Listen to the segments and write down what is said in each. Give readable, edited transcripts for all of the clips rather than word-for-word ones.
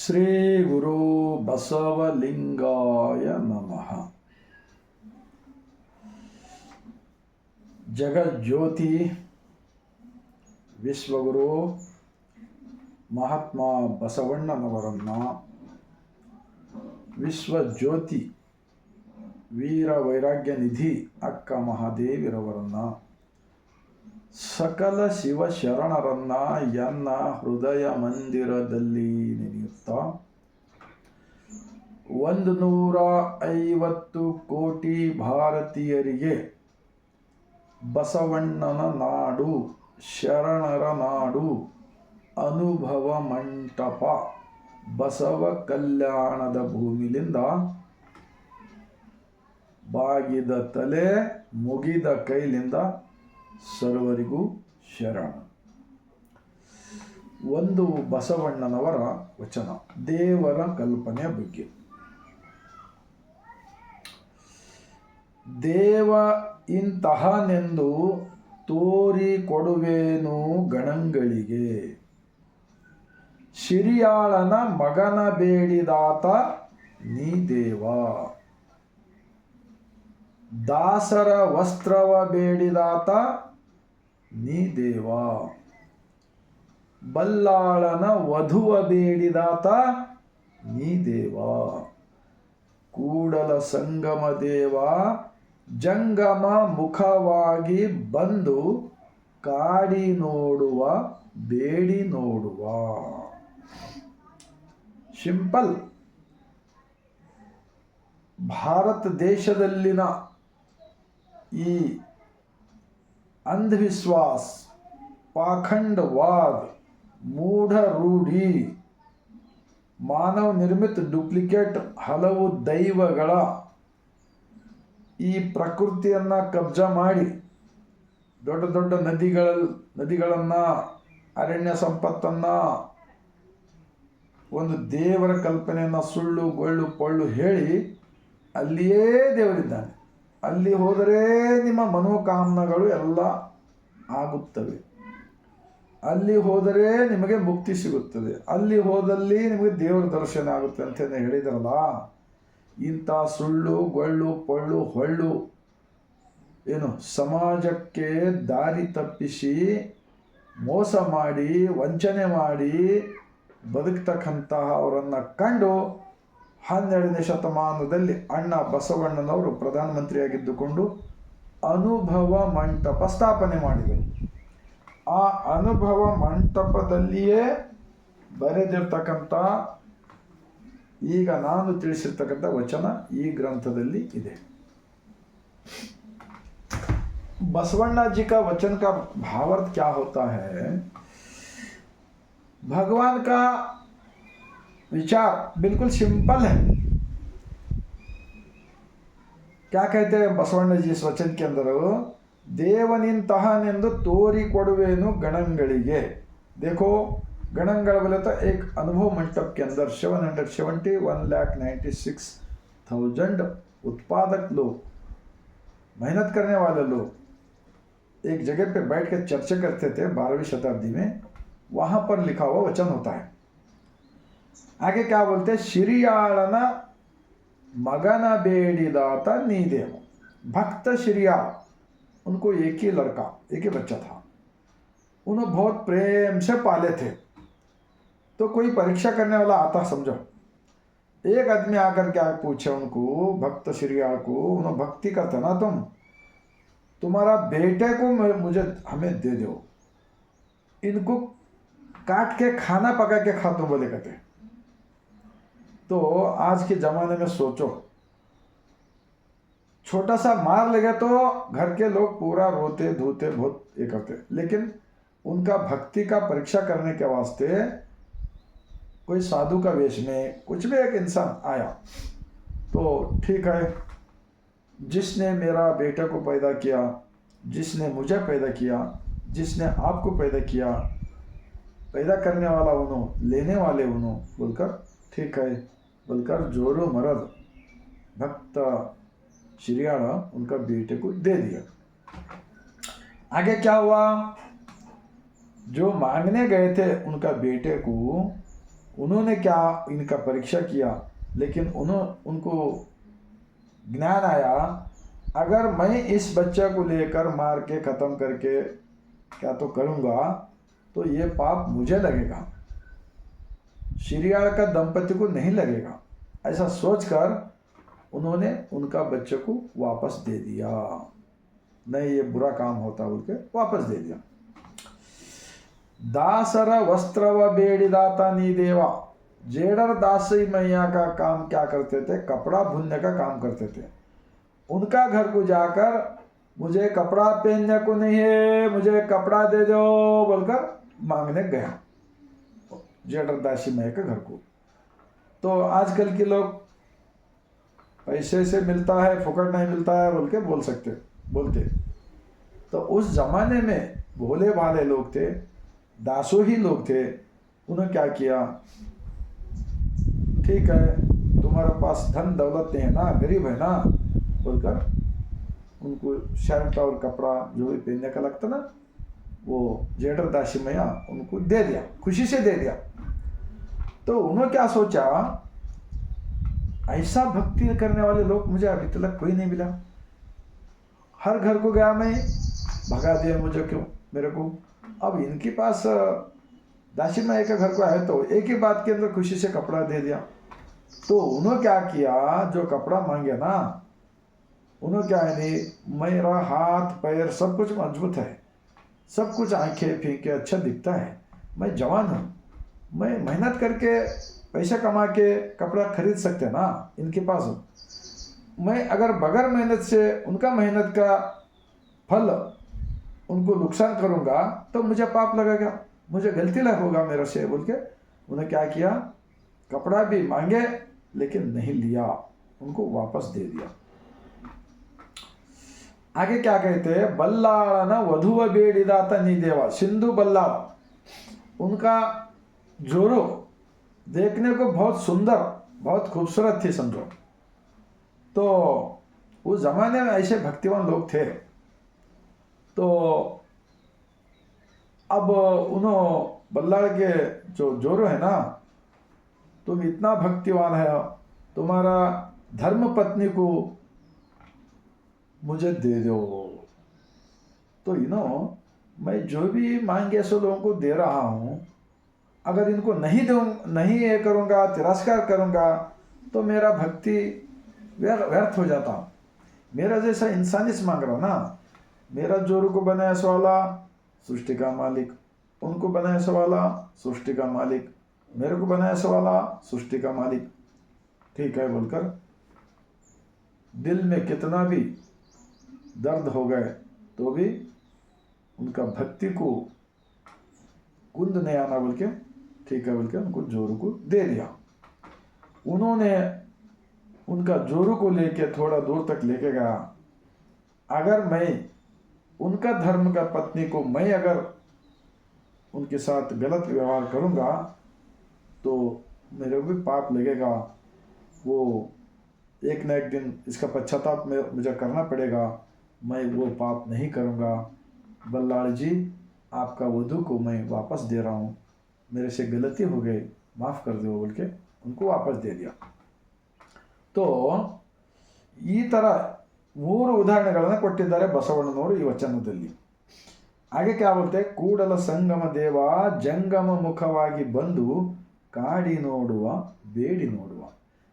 ಶ್ರೀ ಗುರು ಬಸವಲಿಂಗಾಯ ನಮಃ. ಜಗಜ್ಯೋತಿ ವಿಶ್ವಗುರು ಮಹಾತ್ಮ ಬಸವಣ್ಣನವರನ್ನು, ವಿಶ್ವಜ್ಯೋತಿ ವೀರ ವೈರಾಗ್ಯ ನಿಧಿ ಅಕ್ಕ ಮಹಾದೇವಿರವರನ್ನು, ಸಕಲ ಶಿವಶರಣರನ್ನ ಎನ್ನ ಹೃದಯ ಮಂದಿರದಲ್ಲಿ ನೆನೆಯುತ್ತಾ 150 ಕೋಟಿ ಭಾರತೀಯರಿಗೆ ಬಸವಣ್ಣನ ನಾಡು, ಶರಣರ ನಾಡು, ಅನುಭವ ಮಂಟಪ, ಬಸವ ಕಲ್ಯಾಣದ ಭೂಮಿಲಿಂದ ಬಾಗಿದ ತಲೆ ಮುಗಿದ ಕೈಲಿಂದ ಸರ್ವರಿಗೂ ಶರಣ. ಒಂದು ಬಸವಣ್ಣನವರ ವಚನ ದೇವರ ಕಲ್ಪನೆಯ ಬಗ್ಗೆ. ದೇವ ಇಂತಹನೆಂದು ತೋರಿಕೊಡುವೇನು ಗಣಗಳಿಗೆ, ಶಿರಿಯಾಳನ ಮಗನ ಬೇಡಿದಾತ ನೀ ದೇವ, ದಾಸರ ವಸ್ತ್ರವ ಬೇಡಿದಾತ ನೀ ದೇವ, ಬಲ್ಲಾಳನ ವಧುವ ಬೇಡಿದಾತ ನೀ ದೇವ, ಕೂಡಲ ಸಂಗಮ ದೇವ ಜಂಗಮ ಮುಖವಾಗಿ ಬಂದು ಕಾಡಿ ನೋಡುವ ಬೇಡಿ ನೋಡುವ. ಸಿಂಪಲ್. ಭಾರತ ದೇಶದಲ್ಲಿನ ಈ ಅಂಧವಿಶ್ವಾಸ, ಪಾಖಂಡವಾದ, ಮೂಢ ರೂಢಿ, ಮಾನವ ನಿರ್ಮಿತ ಡೂಪ್ಲಿಕೇಟ್ ಹಲವು ದೈವಗಳ ಈ ಪ್ರಕೃತಿಯನ್ನು ಕಬ್ಜಾ ಮಾಡಿ ದೊಡ್ಡ ದೊಡ್ಡ ನದಿಗಳನ್ನು, ಅರಣ್ಯ ಸಂಪತ್ತನ್ನು, ಒಂದು ದೇವರ ಕಲ್ಪನೆಯನ್ನು ಸುಳ್ಳು ಗೊಳ್ಳು ಪೊಳ್ಳು ಹೇಳಿ ಅಲ್ಲಿಯೇ ದೇವರಿದ್ದಾನೆ, ಅಲ್ಲಿ ಹೋದರೆ ನಿಮ್ಮ ಮನೋಕಾಮನೆಗಳು ಎಲ್ಲ ಆಗುತ್ತವೆ, ಅಲ್ಲಿ ಹೋದರೆ ನಿಮಗೆ ಮುಕ್ತಿ ಸಿಗುತ್ತದೆ, ಅಲ್ಲಿ ಹೋದಲ್ಲಿ ನಿಮಗೆ ದೇವರ ದರ್ಶನ ಆಗುತ್ತೆ ಅಂತ ಹೇಳಿದ್ರಲ್ಲ. ಇಂಥ ಸುಳ್ಳು ಗೊಳ್ಳು ಪೊಳ್ಳು ಹೊಳ್ಳು ಏನು ಸಮಾಜಕ್ಕೆ ದಾರಿ ತಪ್ಪಿಸಿ ಮೋಸ ಮಾಡಿ ವಂಚನೆ ಮಾಡಿ ಬದುಕ್ತಕ್ಕಂತಹ ಅವರನ್ನು ಕಂಡು 12ನೇ ಶತಮಾನದಲ್ಲಿ ಅಣ್ಣ ಬಸವಣ್ಣನವರು ಪ್ರಧಾನಮಂತ್ರಿಯಾಗಿದ್ದುಕೊಂಡು ಅನುಭವ ಮಂಟಪ ಸ್ಥಾಪನೆ ಮಾಡಿದರು. ಆ ಅನುಭವ ಮಂಟಪದಲ್ಲಿಯೇ ಬರೆದಿರ್ತಕ್ಕಂಥ ಈಗ ನಾನು ತಿಳಿಸಿರ್ತಕ್ಕಂಥ ವಚನ ಈ ಗ್ರಂಥದಲ್ಲಿ ಇದೆ. बसवण्णा जी का वचन का भावार्थ क्या होता है? भगवान का विचार बिल्कुल सिंपल है. क्या कहते हैं बसवण्णा जी इस वचन के अंदर? देवनिंतहनेंदु तोरिಕೊಡುವೆನು गणंगळिगे. देखो गणंगळ बोले तो एक अनुभव मंडप के अंदर 1,96,000 उत्पादक लोग, मेहनत करने वाले लोग एक जगह पे बैठ के चर्चा करते थे 12वीं शताब्दी में. वहाँ पर लिखा हुआ वचन होता है. आगे क्या बोलते हैं? शिरियाळन मगन बेडिदात नी देव. भक्त शिरियाळ, उनको एक ही लड़का, एक ही बच्चा था, उन्हें बहुत प्रेम से पाले थे. तो कोई परीक्षा करने वाला आता, समझो, एक आदमी आकर क्या पूछे उनको, भक्त शिरियाळ को, उन्होंने भक्ति करते ना तुम्हारा बेटे को मुझे हमें दे दो, इनको काट के खाना पका के खा, तुम बोले कहते. तो आज के ज़माने में सोचो, छोटा सा मार लगे तो घर के लोग पूरा रोते धोते बहुत ये करते, लेकिन उनका भक्ति का परीक्षा करने के वास्ते कोई साधु का वेश में कुछ भी एक इंसान आया तो ठीक है, जिसने मेरा बेटे को पैदा किया, जिसने मुझे पैदा किया, जिसने आपको पैदा किया, पैदा करने वाला उन्हों, लेने वाले उन्हों बोलकर ठीक है बोलकर जोरो मरद भक्त शिरियाळ उनका बेटे को दे दिया. आगे क्या हुआ? जो मांगने गए थे उनका बेटे को उन्होंने क्या इनका परीक्षा किया, लेकिन उनको ज्ञान आया अगर मैं इस बच्चे को लेकर मार के ख़त्म करके क्या तो करूँगा तो ये पाप मुझे लगेगा, शिरियाल का दंपति को नहीं लगेगा। ऐसा सोचकर उन्होंने उनका बच्चे को वापस दे दिया, नहीं ये बुरा काम होता बोल के वापस दे दिया। दासर वस्त्रव बेड़िदाता नी देवा, जेडर दासी मैया का काम क्या करते थे, कपड़ा बुनने का काम करते थे। उनका घर को जाकर मुझे कपड़ा पहनने को नहीं है, मुझे कपड़ा दे दो बोलकर मांगने गया जेडर दासी मैया के घर को। तो आजकल के लोग पैसे से मिलता है, फुकट नहीं मिलता है बोल के बोलते। तो उस जमाने में भोले भाले लोग थे, दासो ही लोग थे। उन्होंने क्या किया, ठीक है तुम्हारे पास धन दौलत नहीं है ना, गरीब है ना बोलकर उनको शर्ट और कपड़ा जो भी पहनने का लगता ना वो जेडर दासी मैया उनको दे दिया, खुशी से दे दिया। तो उन्होंने क्या सोचा, ऐसा भक्ति करने वाले लोग मुझे अभी तक कोई नहीं मिला, हर घर को गया मैं, भगा दिया मुझे क्यों मेरे को। अब इनके पास दासी माई का घर को आए तो एक ही बात के अंदर खुशी से कपड़ा दे दिया। तो उन्होंने क्या किया, जो कपड़ा मांगे ना उन्होंने क्या है नहीं, मेरा हाथ पैर सब कुछ मजबूत है, सब कुछ आंखें फीके अच्छा दिखता है, मैं जवान हूँ, मैं मेहनत करके पैसा कमा के कपड़ा खरीद सकते ना इनके पास। मैं अगर बगैर मेहनत से उनका मेहनत का फल उनको नुकसान करूँगा तो मुझे पाप लगेगा, मुझे गलती लग होगा मेरे से बोल के उन्हें क्या किया, कपड़ा भी मांगे लेकिन नहीं लिया, उनको वापस दे दिया। आगे क्या कहते हैं, बल्लाळन वधुव बेड़िदाता नी देवा, सिंधु बल्लाळ उनका जोरो देखने को बहुत सुंदर बहुत खूबसूरत थी समझो। तो उस जमाने में ऐसे भक्तिवान लोग थे। तो अब उन्होंने बल्लाळ के जो जोरो है ना, तुम इतना भक्तिवान है, तुम्हारा धर्म पत्नी को मुझे दे दो। तो मैं जो भी मांगे सो लोगों को दे रहा हूँ, अगर इनको नहीं ये करूँगा, तिरस्कार करूँगा तो मेरा भक्ति व्यर्थ हो जाता। मेरा जैसा इंसान इस मांग रहा ना, मेरा जोरू को बनाया सवाला सृष्टि का मालिक, उनको बनाया सवाला सृष्टि का मालिक, मेरे को बनाया सवाला सृष्टि का मालिक, ठीक है बोलकर दिल में कितना भी दर्द हो गए तो भी उनका भक्ति को कुंद नहीं आना बोल के, ठीक है बोल के उनको जोरू को दे दिया। उन्होंने उनका जोरू को लेके थोड़ा दूर तक लेके गया। अगर मैं उनका धर्म का पत्नी को मैं अगर उनके साथ गलत व्यवहार करूँगा तो मेरे को भी पाप लगेगा, वो एक न एक दिन इसका पश्चाताप मुझे करना पड़ेगा, मैं वो पाप नहीं करूँगा। बल्लाळ जी आपका वधू को मैं वापस दे रहा हूँ, मेरे से गलती हो गई, माफ़ कर दो बोल के उनको वापस दे दिया। तो ಈ ಥರ 3 ಉದಾಹರಣೆಗಳನ್ನು ಕೊಟ್ಟಿದ್ದಾರೆ ಬಸವಣ್ಣನವರು ಈ ವಚನದಲ್ಲಿ। ಹಾಗೆ क्या बोलते, ಕೂಡಲ ಸಂಗಮ ದೇವ ಜಂಗಮ ಮುಖವಾಗಿ ಬಂದು ಕಾಡಿ ನೋಡುವ ಬೇಡಿ ನೋಡುವ।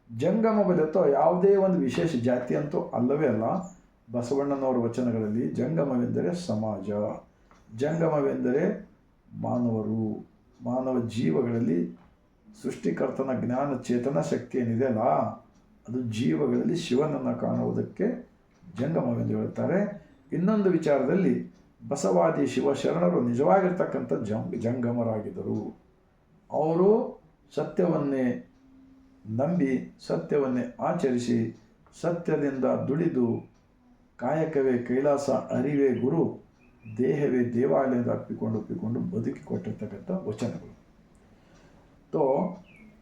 ಜಂಗಮ ಬದಲೋ ಯಾವುದೇ ಒಂದು ವಿಶೇಷ ಜಾತಿ ಅಂತೂ ಅಲ್ಲವೇ ಅಲ್ಲ। ಬಸವಣ್ಣನವರ ವಚನಗಳಲ್ಲಿ ಜಂಗಮವೆಂದರೆ ಸಮಾಜ, ಜಂಗಮವೆಂದರೆ ಮಾನವರು, ಮಾನವ ಜೀವಗಳಲ್ಲಿ ಸೃಷ್ಟಿಕರ್ತನ ಜ್ಞಾನ ಚೇತನ ಶಕ್ತಿ ಏನಿದೆ ಅಲ್ಲ, ಅದು ಜೀವಗಳಲ್ಲಿ ಶಿವನನ್ನು ಕಾಣುವುದಕ್ಕೆ ಜಂಗಮವೆಂದು ಹೇಳ್ತಾರೆ। ಇನ್ನೊಂದು ವಿಚಾರದಲ್ಲಿ ಬಸವಾದಿ ಶಿವಶರಣರು ನಿಜವಾಗಿರ್ತಕ್ಕಂಥ ಜಂಗಮರಾಗಿದ್ದರು। ಅವರು ಸತ್ಯವನ್ನೇ ನಂಬಿ ಸತ್ಯವನ್ನೇ ಆಚರಿಸಿ ಸತ್ಯದಿಂದ ದುಡಿದು ಕಾಯಕವೇ ಕೈಲಾಸ ಅರಿವೇ ಗುರು ದೇಹವೇ ದೇವಾಲಯದ ಒಪ್ಪಿಕೊಂಡು ಬದುಕಿಕೊಟ್ಟಿರ್ತಕ್ಕಂಥ ವಚನಗಳು। ತೋ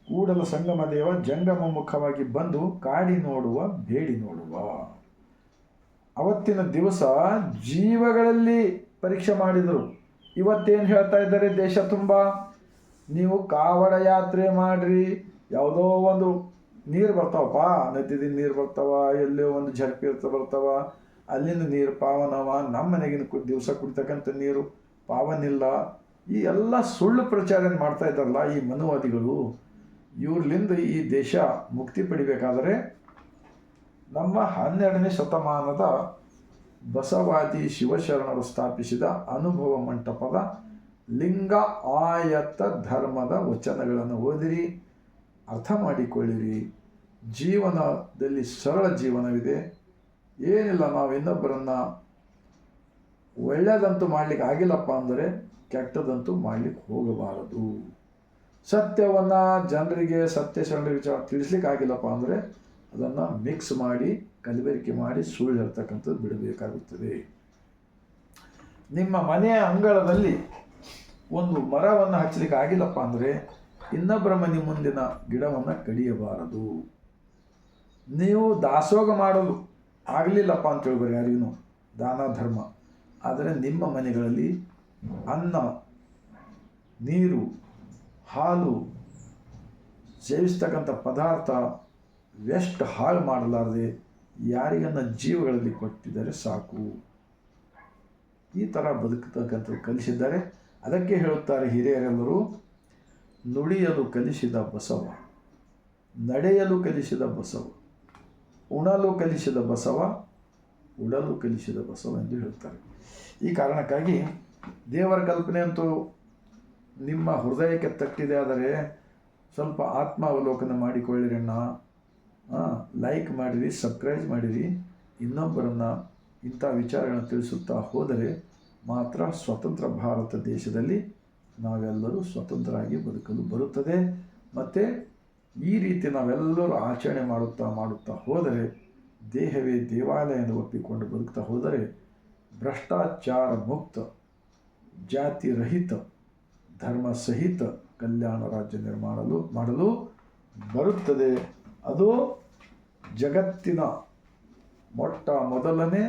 ಕೂಡಲ ಸಂಗಮ ದೇವ ಜಂಗಮ ಮುಖವಾಗಿ ಬಂದು ಕಾಡಿ ನೋಡುವ ಬೇಡಿ ನೋಡುವ। ಅವತ್ತಿನ ದಿವಸ ಜೀವಗಳಲ್ಲಿ ಪರೀಕ್ಷೆ ಮಾಡಿದರು। ಇವತ್ತೇನು ಹೇಳ್ತಾ ಇದ್ದಾರೆ ದೇಶ ತುಂಬ, ನೀವು ಕಾವಡ ಯಾತ್ರೆ ಮಾಡ್ರಿ, ಯಾವುದೋ ಒಂದು ನೀರು ಬರ್ತಾವಪ್ಪ, ನದಿದಿಂದ ನೀರು ಬರ್ತಾವ, ಎಲ್ಲೋ ಒಂದು ಝರ್ಪಿ ಬರ್ತಾವ, ಅಲ್ಲಿಂದ ನೀರು ಪಾವನವ, ನಮ್ಮ ಮನೆಗಿನ ದಿವಸ ಕುಡಿತಕ್ಕಂಥ ನೀರು ಪಾವನಿಲ್ಲ. ಈ ಎಲ್ಲ ಸುಳ್ಳು ಪ್ರಚಾರ ಮಾಡ್ತಾ ಇದ್ದಾರಲ್ಲ ಈ ಮನುವಾದಿಗಳು, ಇವ್ರಲಿಂದ ಈ ದೇಶ ಮುಕ್ತಿ ಪಡಿಬೇಕಾದರೆ ನಮ್ಮ 12ನೇ ಶತಮಾನದ ಬಸವಾದಿ ಶಿವಶರಣರು ಸ್ಥಾಪಿಸಿದ ಅನುಭವ ಮಂಟಪದ ಲಿಂಗ ಆಯತ್ತ ಧರ್ಮದ ವಚನಗಳನ್ನು ಓದಿರಿ, ಅರ್ಥ ಮಾಡಿಕೊಳ್ಳಿರಿ. ಜೀವನದಲ್ಲಿ ಸರಳ ಜೀವನವಿದೆ. ಏನಿಲ್ಲ, ನಾವು ಇನ್ನೊಬ್ಬರನ್ನು ಒಳ್ಳೆಯದಂತೂ ಮಾಡಲಿಕ್ಕೆ ಆಗಿಲ್ಲಪ್ಪ ಅಂದರೆ ಕೆಟ್ಟದಂತೂ ಮಾಡಲಿಕ್ಕೆ ಹೋಗಬಾರದು. ಸತ್ಯವನ್ನು ಜನರಿಗೆ ಸತ್ಯಶರಣರ ವಿಚಾರ ತಿಳಿಸ್ಲಿಕ್ಕೆ ಆಗಿಲ್ಲಪ್ಪ ಅಂದರೆ ಅದನ್ನು ಮಿಕ್ಸ್ ಮಾಡಿ ಕಲಬೆರಕೆ ಮಾಡಿ ಸುಳ್ಳು ಹೇಳ್ತಕ್ಕಂಥದ್ದು ಬಿಡಬೇಕಾಗುತ್ತದೆ. ನಿಮ್ಮ ಮನೆಯ ಅಂಗಳದಲ್ಲಿ ಒಂದು ಮರವನ್ನು ಹಚ್ಚಲಿಕ್ಕೆ ಆಗಿಲ್ಲಪ್ಪ ಅಂದರೆ ಇನ್ನೊಬ್ಬರ ಮನೆ ಮುಂದಿನ ಗಿಡವನ್ನು ಕಡಿಯಬಾರದು. ನೀವು ದಾಸೋಹ ಮಾಡಲು ಆಗಲಿಲ್ಲಪ್ಪ ಅಂತ ಹೇಳ್ಬಾರೆ ಯಾರಿಗೂ, ದಾನ ಧರ್ಮ. ಆದರೆ ನಿಮ್ಮ ಮನೆಗಳಲ್ಲಿ ಅನ್ನ, ನೀರು, ಹಾಲು ಸೇವಿಸ್ತಕ್ಕಂಥ ಪದಾರ್ಥ ವೆಸ್ಟ್ ಹಾಳು ಮಾಡಲಾರದೆ ಯಾರಿಗನ್ನ ಜೀವಗಳಲ್ಲಿ ಕೊಟ್ಟಿದ್ದಾರೆ ಸಾಕು. ಈ ಥರ ಬದುಕತಕ್ಕಂಥದ್ದು ಕಲಿಸಿದ್ದಾರೆ. ಅದಕ್ಕೆ ಹೇಳುತ್ತಾರೆ ಹಿರಿಯರೆಲ್ಲರೂ, ನುಡಿಯಲು ಕಲಿಸಿದ ಬಸವ, ನಡೆಯಲು ಕಲಿಸಿದ ಬಸವ, ಉಣಲು ಕಲಿಸಿದ ಬಸವ, ಉಡಲು ಕಲಿಸಿದ ಬಸವ ಎಂದು ಹೇಳ್ತಾರೆ. ಈ ಕಾರಣಕ್ಕಾಗಿ ದೇವರ ಕಲ್ಪನೆ ಅಂತೂ ನಿಮ್ಮ ಹೃದಯಕ್ಕೆ ತಟ್ಟಿದೆ. ಆದರೆ ಸ್ವಲ್ಪ ಆತ್ಮಾವಲೋಕನ ಮಾಡಿಕೊಳ್ಳಿರಣ್ಣ. ಲೈಕ್ ಮಾಡಿರಿ, ಸಬ್ಸ್ಕ್ರೈಬ್ ಮಾಡಿರಿ. ಇನ್ನೊಬ್ಬರನ್ನು ಇಂಥ ವಿಚಾರಗಳನ್ನು ತಿಳಿಸುತ್ತಾ ಹೋದರೆ ಮಾತ್ರ ಸ್ವತಂತ್ರ ಭಾರತ ದೇಶದಲ್ಲಿ ನಾವೆಲ್ಲರೂ ಸ್ವತಂತ್ರರಾಗಿ ಬದುಕಲು ಬರುತ್ತದೆ. ಮತ್ತು ಈ ರೀತಿ ನಾವೆಲ್ಲರೂ ಆಚರಣೆ ಮಾಡುತ್ತಾ ಹೋದರೆ, ದೇಹವೇ ದೇವಾಲಯ ಎಂದು ಒಪ್ಪಿಕೊಂಡು ಬದುಕ್ತಾ ಹೋದರೆ ಭ್ರಷ್ಟಾಚಾರ ಮುಕ್ತ, ಜಾತಿ ರಹಿತ, ಧರ್ಮ ಸಹಿತ ಕಲ್ಯಾಣ ರಾಜ್ಯ ಮಾಡಲು ಬರುತ್ತದೆ. ಅದು ಜಗತ್ತಿನ ಮೊದಲನೇ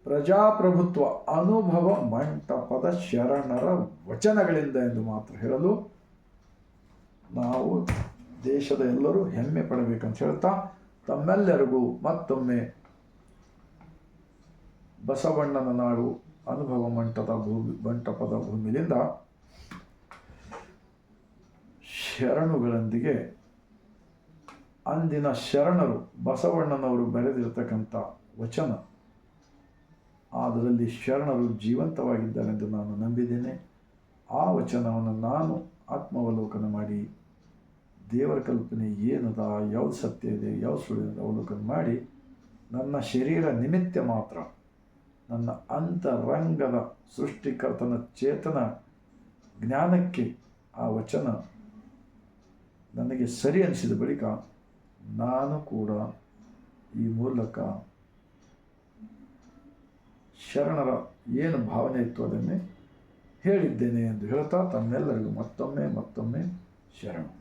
ಪ್ರಜಾಪ್ರಭುತ್ವ ಅನುಭವ ಮಂಟಪದ ಶರಣರ ವಚನಗಳಿಂದ ಎಂದು ಮಾತ್ರ ಹೇಳಲು ನಾವು ದೇಶದ ಎಲ್ಲರೂ ಹೆಮ್ಮೆ ಪಡಬೇಕಂತ ಹೇಳ್ತಾ, ತಮ್ಮೆಲ್ಲರಿಗೂ ಮತ್ತೊಮ್ಮೆ ಬಸವಣ್ಣನ ನಾಡು ಅನುಭವ ಮಂಟಪದ ಭೂಮಿಯಿಂದ ಶರಣುಗಳೊಂದಿಗೆ ಅಂದಿನ ಶರಣರು ಬಸವಣ್ಣನವರು ಬರೆದಿರತಕ್ಕಂಥ ವಚನ, ಅದರಲ್ಲಿ ಶರಣರು ಜೀವಂತವಾಗಿದ್ದಾರೆಂದು ನಾನು ನಂಬಿದ್ದೇನೆ. ಆ ವಚನವನ್ನು ನಾನು ಆತ್ಮಾವಲೋಕನ ಮಾಡಿ ದೇವರ ಕಲ್ಪನೆ ಏನದ, ಯಾವುದು ಸತ್ಯ ಇದೆ, ಯಾವುದು ಸುಳ್ಳು ಅವಲೋಕನ ಮಾಡಿ ನನ್ನ ಶರೀರ ನಿಮಿತ್ತ ಮಾತ್ರ ನನ್ನ ಅಂತರಂಗದ ಸೃಷ್ಟಿಕರ್ತನ ಚೇತನ ಜ್ಞಾನಕ್ಕೆ ಆ ವಚನ ನನಗೆ ಸರಿ ಅನಿಸಿದ ಬಳಿಕ ನಾನು ಕೂಡ ಈ ಮೂಲಕ ಶರಣರ ಏನು ಭಾವನೆ ಇತ್ತು ಅದನ್ನೇ ಹೇಳಿದ್ದೇನೆ ಎಂದು ಹೇಳ್ತಾ ತಮ್ಮೆಲ್ಲರಿಗೂ ಮತ್ತೊಮ್ಮೆ ಶರಣು.